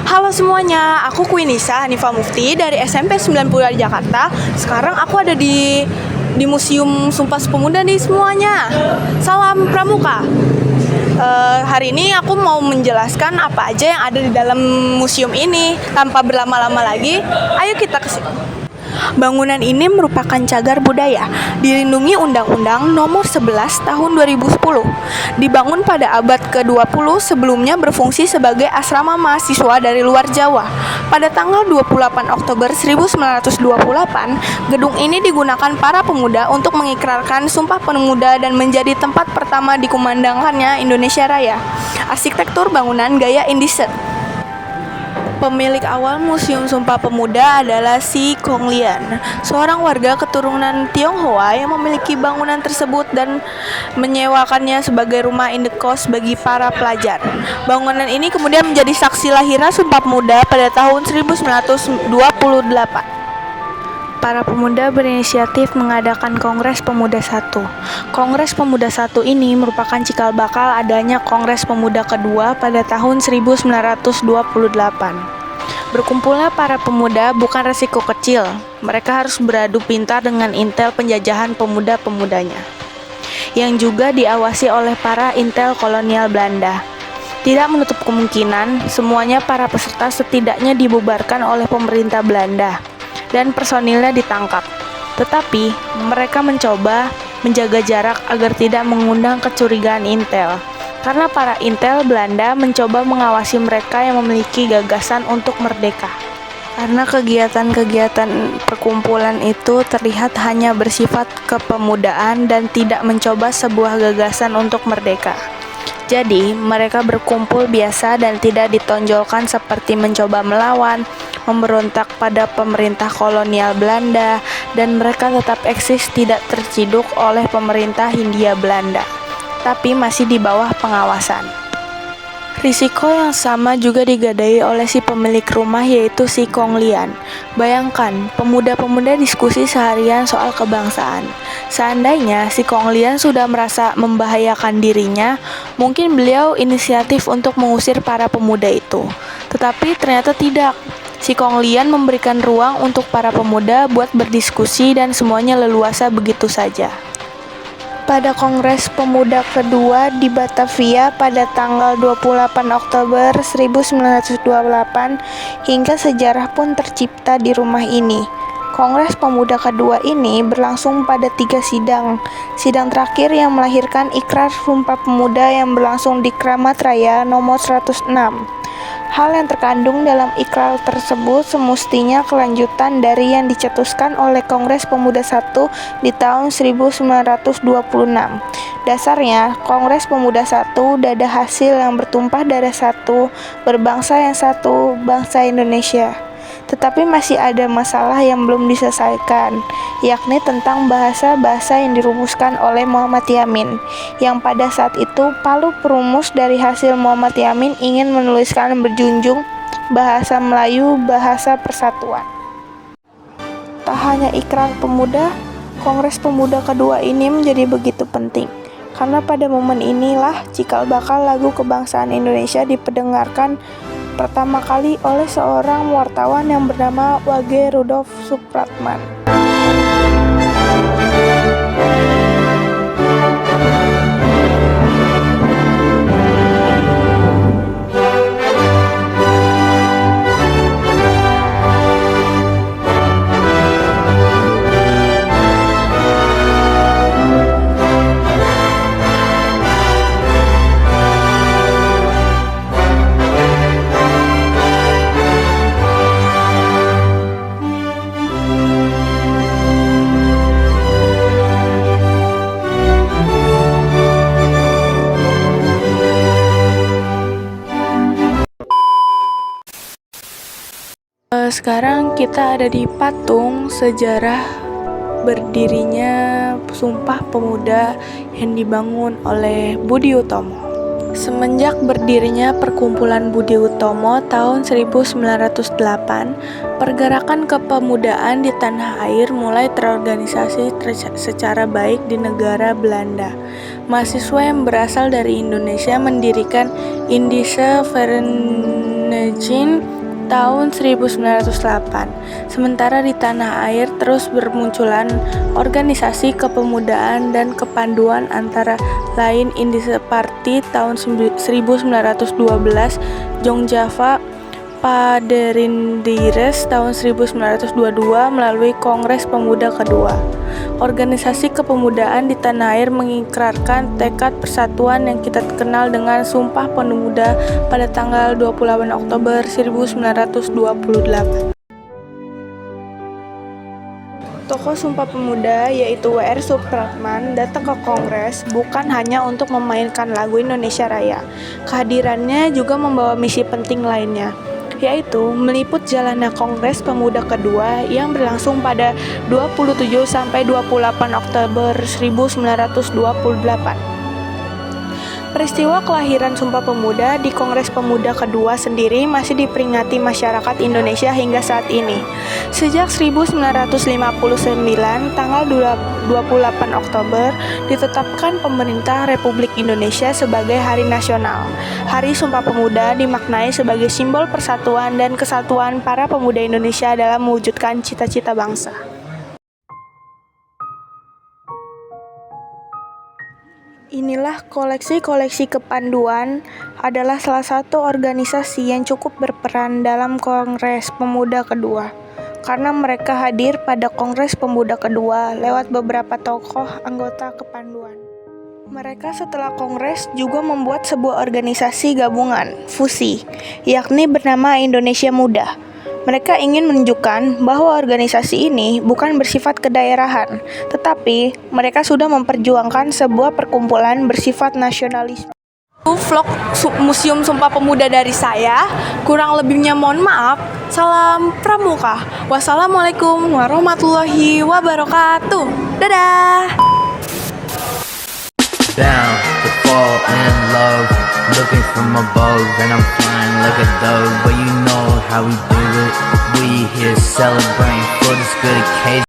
Halo semuanya, aku Queenisa Hanifah Mufti dari SMP 90 di Jakarta. Sekarang aku ada di Museum Sumpah Pemuda nih semuanya. Salam Pramuka. Hari ini aku mau menjelaskan apa aja yang ada di dalam museum ini. Tanpa berlama-lama lagi, ayo kita ke sini. Bangunan ini merupakan cagar budaya, dilindungi Undang-Undang Nomor 11 Tahun 2010. Dibangun pada abad ke-20, sebelumnya berfungsi sebagai asrama mahasiswa dari luar Jawa. Pada tanggal 28 Oktober 1928, gedung ini digunakan para pemuda untuk mengikrarkan Sumpah Pemuda dan menjadi tempat pertama dikumandangkannya Indonesia Raya. Arsitektur bangunan gaya Indische. Pemilik awal Museum Sumpah Pemuda adalah Si Konglian, seorang warga keturunan Tionghoa yang memiliki bangunan tersebut dan menyewakannya sebagai rumah indekos bagi para pelajar. Bangunan ini kemudian menjadi saksi lahirnya Sumpah Pemuda pada tahun 1928. Para pemuda berinisiatif mengadakan Kongres Pemuda I. Kongres Pemuda I ini merupakan cikal bakal adanya Kongres Pemuda kedua pada tahun 1928. Berkumpulnya para pemuda bukan resiko kecil. Mereka harus beradu pintar dengan intel penjajahan pemuda-pemudanya, yang juga diawasi oleh para intel kolonial Belanda. Tidak menutup kemungkinan semuanya para peserta setidaknya dibubarkan oleh pemerintah Belanda dan personilnya ditangkap. Tetapi mereka mencoba menjaga jarak agar tidak mengundang kecurigaan intel, karena para intel Belanda mencoba mengawasi mereka yang memiliki gagasan untuk merdeka. Karena kegiatan-kegiatan perkumpulan itu terlihat hanya bersifat kepemudaan dan tidak mencoba sebuah gagasan untuk merdeka. Jadi, mereka berkumpul biasa dan tidak ditonjolkan seperti mencoba melawan, memberontak pada pemerintah kolonial Belanda, dan mereka tetap eksis tidak terciduk oleh pemerintah Hindia Belanda, tapi masih di bawah pengawasan. Risiko yang sama juga digadai oleh si pemilik rumah, yaitu Si Konglian. Bayangkan, pemuda-pemuda diskusi seharian soal kebangsaan. Seandainya Si Konglian sudah merasa membahayakan dirinya, mungkin beliau inisiatif untuk mengusir para pemuda itu. Tetapi ternyata tidak. Si Konglian memberikan ruang untuk para pemuda buat berdiskusi dan semuanya leluasa begitu saja. Pada Kongres Pemuda kedua di Batavia pada tanggal 28 Oktober 1928, hingga sejarah pun tercipta di rumah ini. Kongres Pemuda kedua ini berlangsung pada 3 sidang. Sidang terakhir yang melahirkan Ikrar Sumpah Pemuda yang berlangsung di Kramat Raya nomor 106. Hal yang terkandung dalam ikrar tersebut semestinya kelanjutan dari yang dicetuskan oleh Kongres Pemuda I di tahun 1926. Dasarnya, Kongres Pemuda I adalah hasil yang bertumpah darah satu, berbangsa yang satu, bangsa Indonesia. Tetapi masih ada masalah yang belum diselesaikan, yakni tentang bahasa-bahasa yang dirumuskan oleh Muhammad Yamin, yang pada saat itu Palu perumus dari hasil Muhammad Yamin ingin menuliskan berjunjung bahasa Melayu, bahasa persatuan. Tak hanya ikrar pemuda, Kongres Pemuda kedua ini menjadi begitu penting, karena pada momen inilah cikal bakal lagu kebangsaan Indonesia diperdengarkan pertama kali oleh seorang wartawan yang bernama Wage Rudolf Supratman. Sekarang kita ada di patung sejarah berdirinya Sumpah Pemuda yang dibangun oleh Budi Utomo. Semenjak berdirinya Perkumpulan Budi Utomo tahun 1908, pergerakan kepemudaan di tanah air mulai terorganisasi secara baik di negara Belanda. Mahasiswa yang berasal dari Indonesia mendirikan Indische Vereniging Nanjing tahun 1908. Sementara di tanah air terus bermunculan organisasi kepemudaan dan kepanduan, antara lain Indische Party tahun 1912, Jong Java Paderindires tahun 1922 melalui Kongres Pemuda kedua. Organisasi kepemudaan di tanah air mengikrarkan tekad persatuan yang kita kenal dengan Sumpah Pemuda pada tanggal 28 Oktober 1928. Tokoh Sumpah Pemuda yaitu W.R. Supratman datang ke Kongres bukan hanya untuk memainkan lagu Indonesia Raya. Kehadirannya juga membawa misi penting lainnya, yaitu meliput jalannya Kongres Pemuda kedua yang berlangsung pada 27 sampai 28 Oktober 1928. Peristiwa kelahiran Sumpah Pemuda di Kongres Pemuda kedua sendiri masih diperingati masyarakat Indonesia hingga saat ini. Sejak 1959, tanggal 28 Oktober ditetapkan pemerintah Republik Indonesia sebagai Hari Nasional. Hari Sumpah Pemuda dimaknai sebagai simbol persatuan dan kesatuan para pemuda Indonesia dalam mewujudkan cita-cita bangsa. Inilah koleksi kepanduan adalah salah satu organisasi yang cukup berperan dalam Kongres Pemuda kedua, karena mereka hadir pada Kongres Pemuda kedua lewat beberapa tokoh anggota kepanduan. Mereka setelah Kongres juga membuat sebuah organisasi gabungan, fusi, yakni bernama Indonesia Muda. Mereka ingin menunjukkan bahwa organisasi ini bukan bersifat kedaerahan, tetapi mereka sudah memperjuangkan sebuah perkumpulan bersifat nasionalisme. Vlog Museum Sumpah Pemuda dari saya, kurang lebihnya mohon maaf. Salam Pramuka. Wassalamualaikum warahmatullahi wabarakatuh. Dadah. Down to fall in love, looking from above, and I'm flying like a dove. But you know how we do it. We here celebrating for this good occasion.